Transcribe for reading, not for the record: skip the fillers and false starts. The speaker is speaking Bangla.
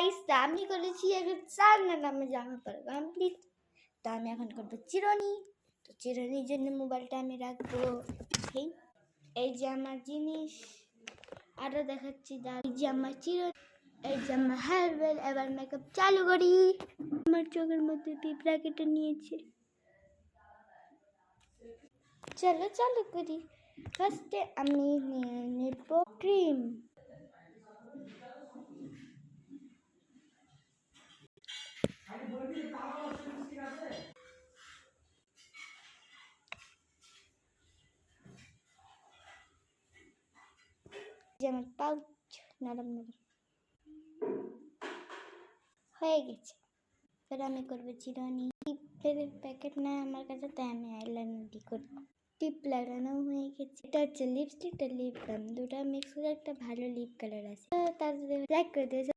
গাইস, তা আমি করেছি এখন 4 নামে জামা পরা কমপ্লিট। তো আমি এখন করবো চিরুনি। তো চিরুনির জন্য মোবাইলটা আমি রাখবো এই যে আমার জিনিস। আরো দেখাচ্ছি, এই যে আমার চিরুনি, এই যে আমার হেয়ার বেল। এবার মেকআপ চালু করি। আমার চোখের মধ্যে পিঁপড়া কেটে নিয়েছে। চলো চালু করি। ফার্স্টে আমি নিয়ে নেব ক্রিম। যেমন পাউচ নরম নরম হয়ে গেছে। এবার আমি করবো চিরুনি। টিপের প্যাকেট না আমার কাছে, তাই আমি আইলাইনার দিয়ে করবো। টিপ লাগানো হয়ে গেছে। এটা হচ্ছে লিপস্টিকটা লিপ বাম দুটা মিক্স করে একটা ভালো লিপ কালার আছে। তার লাইক করে দিয়েছে।